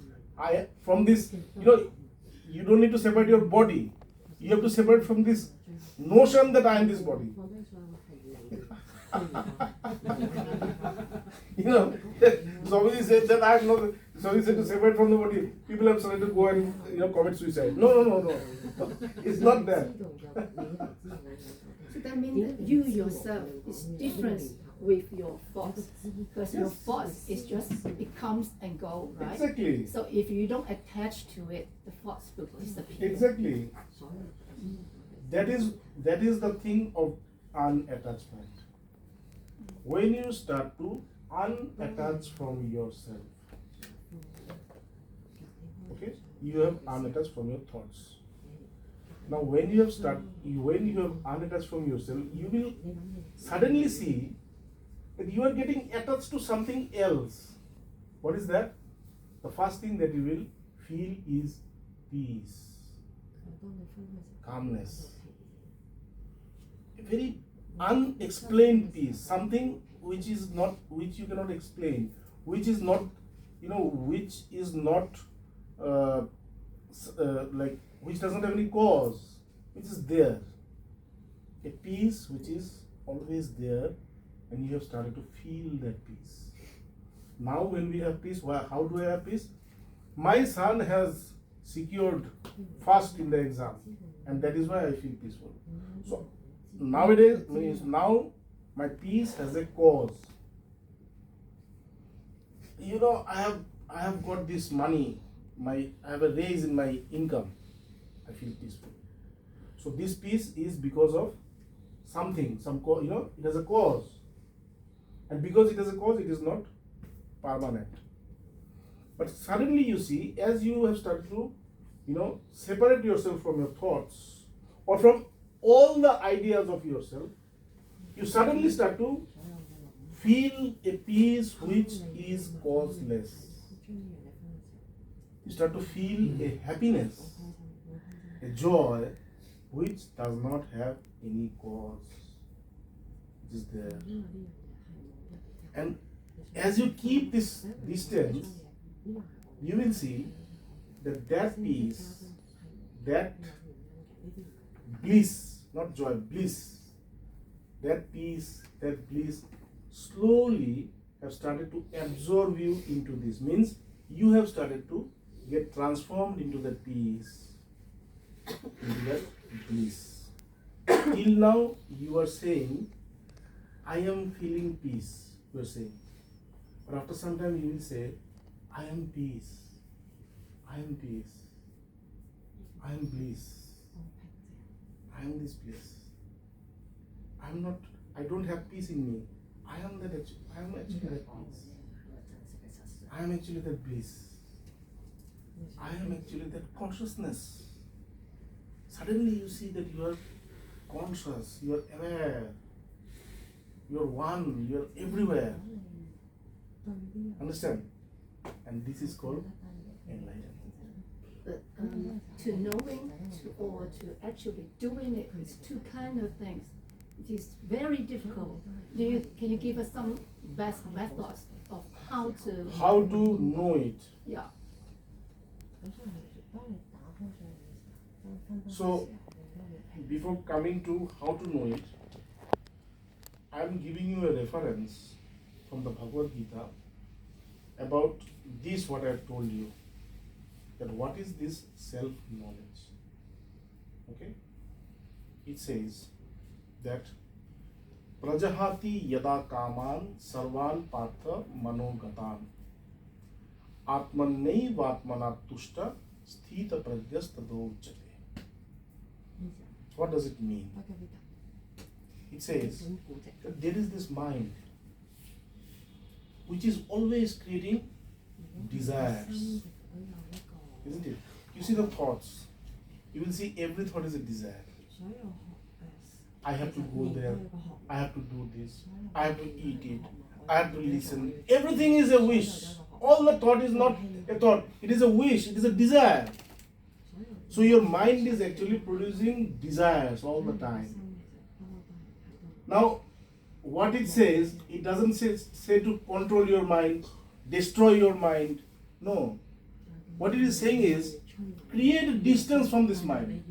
from this, you don't need to separate your body. You have to separate from this notion that I am this body. Somebody said that I am not. Somebody said to separate from the body. People have started to go and commit suicide. No. It's not that. So that means that you yourself is different with your thoughts, because your thoughts is just, it comes and go, right? Exactly. So if you don't attach to it, the thoughts will disappear. Exactly. That is the thing of unattachment. When you start to unattach from yourself, okay, you have unattached from your thoughts. Now, when you have unattached from yourself, you will suddenly see that you are getting attached to something else. What is that? The first thing that you will feel is peace, calmness, a very unexplained peace, something which you cannot explain, which is not which doesn't have any cause, which is there. A peace which is always there, and you have started to feel that peace. Now when we have peace, how do I have peace? My son has secured first in the exam, and that is why I feel peaceful. So nowadays, now my peace has a cause. I have got this money, I have a raise in my income, I feel peaceful. So this peace is because of something, it has a cause. And because it has a cause, it is not permanent. But suddenly you see, as you have started to, separate yourself from your thoughts or from all the ideas of yourself, you suddenly start to feel a peace which is causeless. You start to feel a happiness, a joy which does not have any cause. It is there. And as you keep this distance, you will see that peace, that bliss, not joy, bliss, that peace, that bliss slowly have started to absorb you into this. Means you have started to get transformed into that peace, into that bliss. Till now you are saying, I am feeling peace, you are saying. But after some time you will say, I am peace, I am peace, I am bliss. I am this place. I don't have peace in me. I am actually that peace. I am actually that bliss. I am actually that consciousness. Suddenly you see that you are conscious, you are aware, you are one, you are everywhere. Understand? And this is called enlightenment. But to knowing or to actually doing it is two kind of things. It is very difficult. Can you give us some best methods of how to know it? Yeah. So, before coming to how to know it, I am giving you a reference from the Bhagavad Gita about this what I have told you. That what is this self-knowledge? Okay? It says that Prajahati yada kaman sarvan partha manogatan atmannai vatmana tushta sthita pragyastado uchate. What does it mean? It says that there is this mind which is always creating desires. Isn't it? You see the thoughts. You will see every thought is a desire. I have to go there. I have to do this. I have to eat it. I have to listen. Everything is a wish. All the thought is not a thought. It is a wish. It is a desire. So your mind is actually producing desires all the time. Now, what it says, it doesn't say to control your mind, destroy your mind. No. What it is saying is, create a distance from this mind.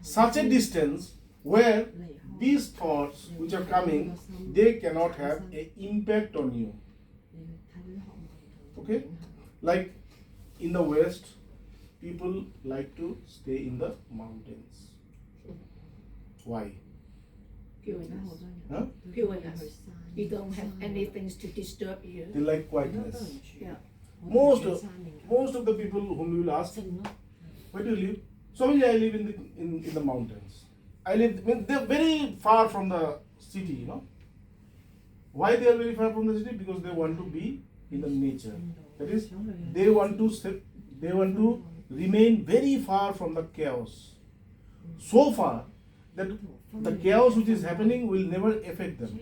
Such a distance where these thoughts which are coming, they cannot have an impact on you. Okay? Like in the West, people like to stay in the mountains. Why? Huh? Pureness. You don't have anything to disturb you. They like quietness. Yeah. Most of the people whom you will ask, where do you live? Swamiji, I live in the mountains. I live, they're very far from the city, you know. Why they are very far from the city? Because they want to be in the nature. That is, they want to remain very far from the chaos. So far that the chaos which is happening will never affect them.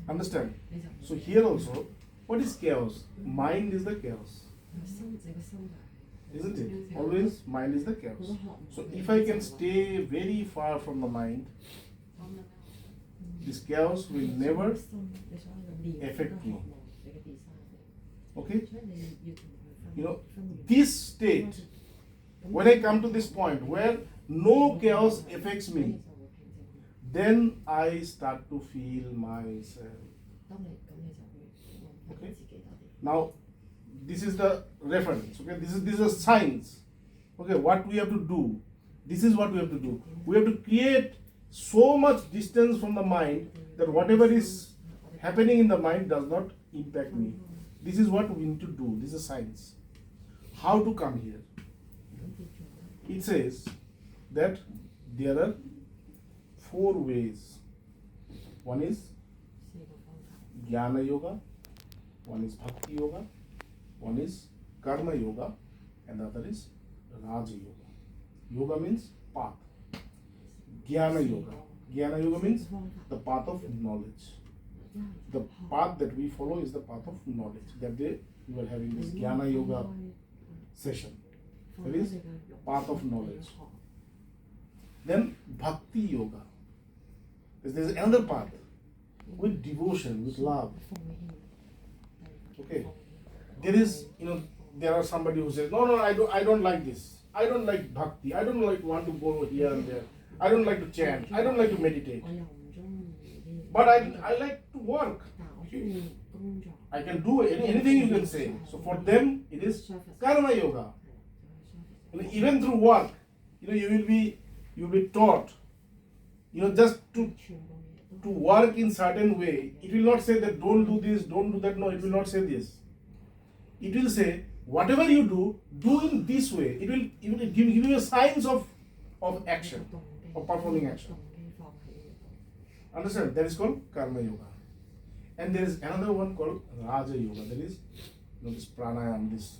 Understand? So here also, what is chaos? Mind is the chaos. Isn't it? Always mind is the chaos. So if I can stay very far from the mind, this chaos will never affect me. Okay? You know, this state, when I come to this point where no chaos affects me, then I start to feel myself. Okay? Now, this is the reference. Okay, this is a science. Okay, what we have to do. This is what we have to do. We have to create so much distance from the mind that whatever is happening in the mind does not impact me. This is what we need to do. This is science. How to come here? It says that there are 4 ways. One is Jnana Yoga, one is Bhakti Yoga, one is Karma Yoga, and the other is Raja Yoga. Yoga means path. Jnana Yoga. Jnana Yoga means the path of knowledge. The path that we follow is the path of knowledge. That day we were having this Jnana Yoga session. That is path of knowledge. Then Bhakti Yoga. There is another path with devotion, with love. Okay. There are somebody who says, no, I don't like this. I don't like bhakti. I don't want to go here and there. I don't like to chant. I don't like to meditate. But I like to work. I can do anything you can say. So for them, it is karma yoga. Even through work, you will be taught, just to work in certain way. It will not say that don't do this, don't do that. No, it will not say this. It will say whatever you do in this way. It will give you a signs of of action, of performing action. Understand? That is called Karma Yoga. And there is another one called Raja Yoga. That is, this pranayam, this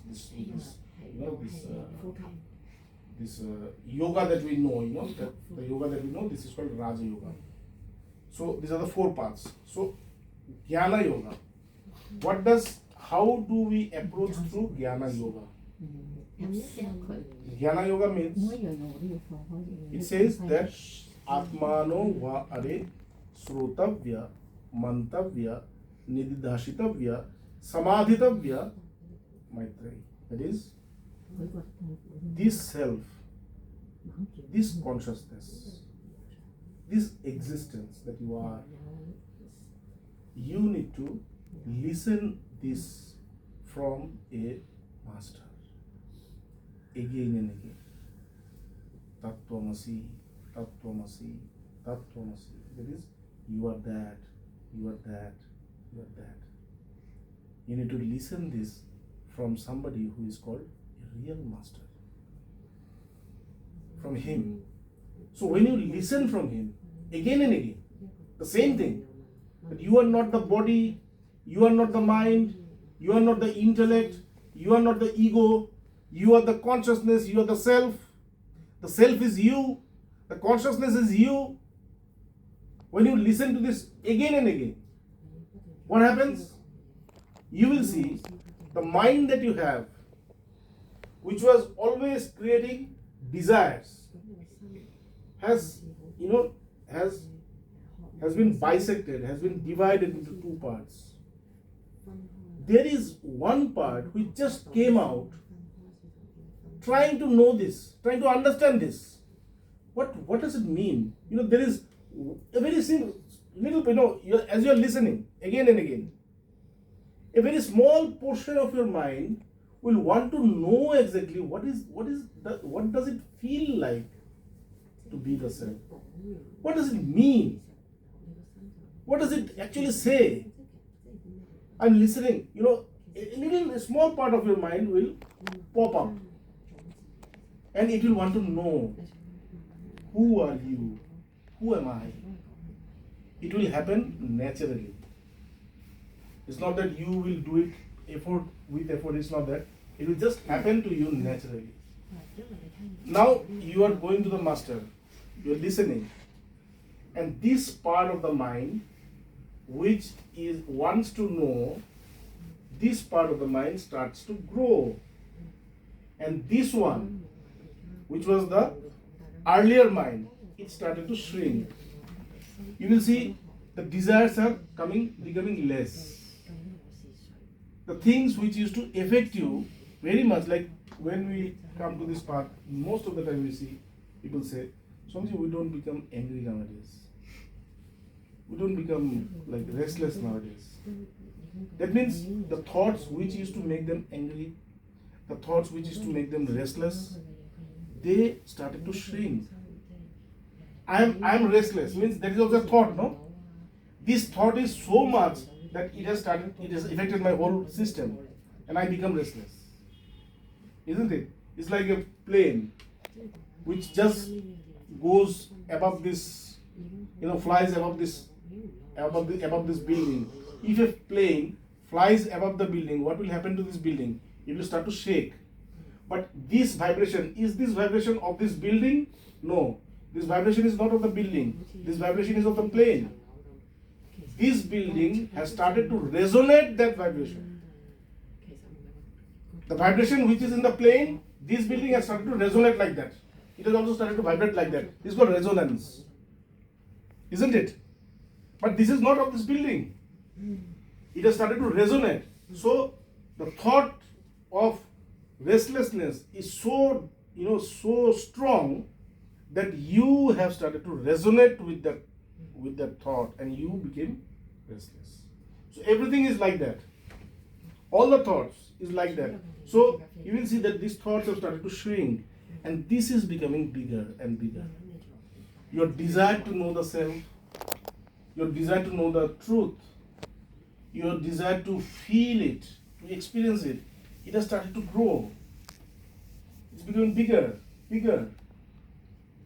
yoga that we know, the yoga that we know, this is called Raja Yoga. So these are the 4 paths. So Jnana Yoga. How do we approach through Jnana Yoga? Jnana Yoga means, it says that Atmano va are srotavya, mantavya, nididhashitavya, samadhitavya, Maitreyi. That is, this self, this consciousness, this existence that you are, you need to listen this from a master again and again. Tattvamasi, Tattvamasi, Tattvamasi. That is, you are that, you are that, you are that. You need to listen this from somebody who is called a real master. From him. So when you listen from him again and again, the same thing, that you are not the body, you are not the mind, you are not the intellect, you are not the ego, you are the consciousness, you are the self is you, the consciousness is you. When you listen to this again and again, what happens? You will see the mind that you have, which was always creating desires, has been bisected, has been divided into 2 parts. There is one part which just came out, trying to know this, trying to understand this. What does it mean? There is a very simple, as you are listening again and again, a very small portion of your mind will want to know exactly what does it feel like to be the self? What does it mean? What does it actually say? I'm listening. A small part of your mind will pop up, and it will want to know, who are you? Who am I? It will happen naturally. It's not that you will do it with effort. It's not that. It will just happen to you naturally. Now you are going to the master. You are listening, and this part of the mind, which wants to know, this part of the mind starts to grow, and this one, which was the earlier mind, it started to shrink. You will see the desires are becoming less. The things which used to affect you very much, like when we come to this part, most of the time we see people say, Swamiji, we don't become angry nowadays. We don't become like restless nowadays. That means the thoughts which used to make them angry, the thoughts which used to make them restless, they started to shrink. I am restless, means that is also a thought, no? This thought is so much that it has affected my whole system, and I become restless. Isn't it? It's like a plane which just goes above this, flies above this building. If a plane flies above the building, what will happen to this building? It will start to shake. But this vibration, is this vibration of this building? No. This vibration is not of the building. This vibration is of the plane. This building has started to resonate that vibration. The vibration which is in the plane, this building has started to resonate like that. It has also started to vibrate like that. This is called resonance. Isn't it? But this is not of this building. It has started to resonate. So the thought of restlessness is so strong that you have started to resonate with that thought, and you became restless. So everything is like that. All the thoughts is like that. So you will see that these thoughts have started to shrink, and this is becoming bigger and bigger. Your desire to know the self, your desire to know the truth, your desire to feel it, to experience it, it has started to grow. It's becoming bigger, bigger.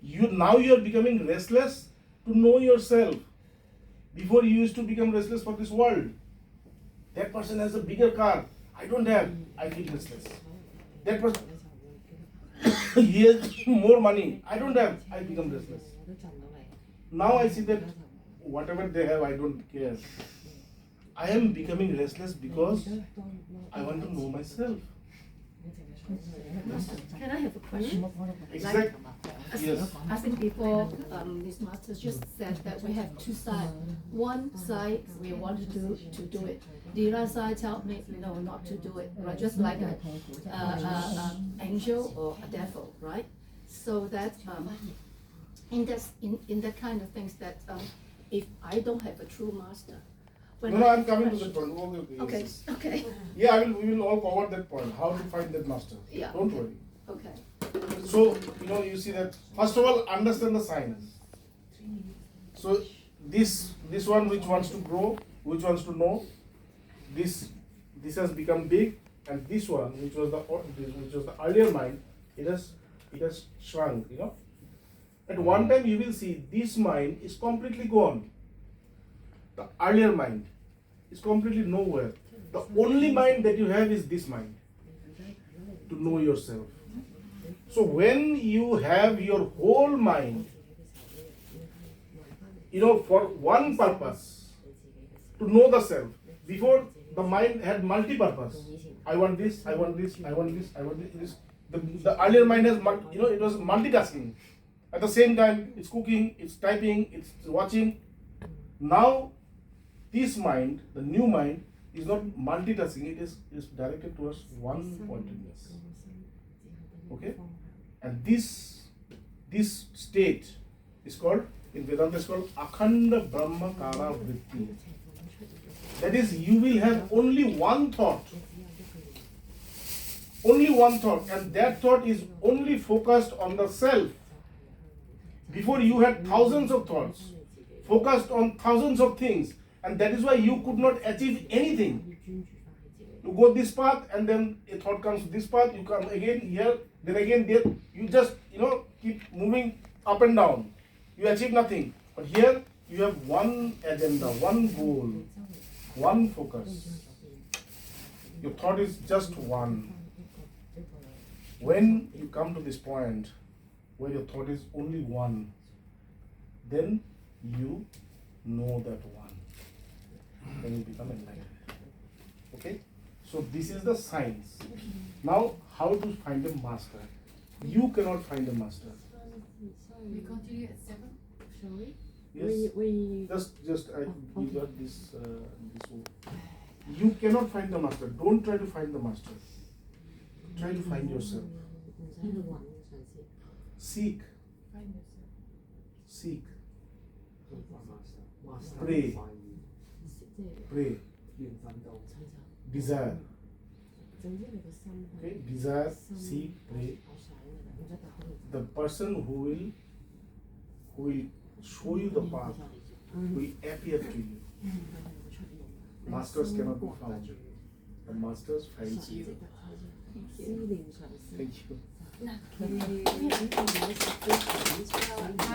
you are becoming restless to know yourself. Before you used to become restless for this world. That person has a bigger car. I don't have. I feel restless. That person he has more money. I don't have. I become restless. Now I see that whatever they have, I don't care. I am becoming restless because I want to know myself. Can I have a question? Exact. Yes. I think before this master just said that we have two sides. One side we want to do it. The other side tell me no, not to do it. Right? Just like an angel or a devil, right? So that in that kind of things that if I don't have a true master. No, I'm coming to that point. Okay. Yes. Okay. Yeah, we will all cover that point. How to find that master. Yeah. Don't worry. Okay. So, you see that, first of all, understand the signs. So, this one which wants to grow, which wants to know, this has become big, and this one, which was the earlier mind, it has shrunk, At one time you will see this mind is completely gone. The earlier mind is completely nowhere. The only mind that you have is this mind, to know yourself. So when you have your whole mind, for one purpose, to know the self. Before, the mind had multi-purpose. I want this, I want this, I want this, I want this. The earlier mind has, it was multitasking. At the same time, it's cooking, it's typing, it's watching. Now, this mind, the new mind, is not multitasking, it is directed towards one pointedness. Okay? And this state is called, in Vedanta, is called Akhanda Brahma Kara Vritti. That is, you will have only one thought. Only one thought, and that thought is only focused on the self. Before you had thousands of thoughts, focused on thousands of things, and that is why you could not achieve anything. You go this path, and then a thought comes this path, you come again here, then again there, you just, keep moving up and down. You achieve nothing. But here, you have one agenda, one goal, one focus. Your thought is just one. When you come to this point, where your thought is only one, then you know that one. Then you become enlightened. Okay? So this is the science. Now, how to find a master? You cannot find a master. We continue at 7, shall we? Yes. We We got this word. You cannot find the master. Don't try to find the master. Try to find yourself. Seek. Seek. Pray. Pray. Desire. Okay? Desire, seek, pray. The person who will show you the path will appear to you. Masters cannot be found. The masters finds you. Thank you.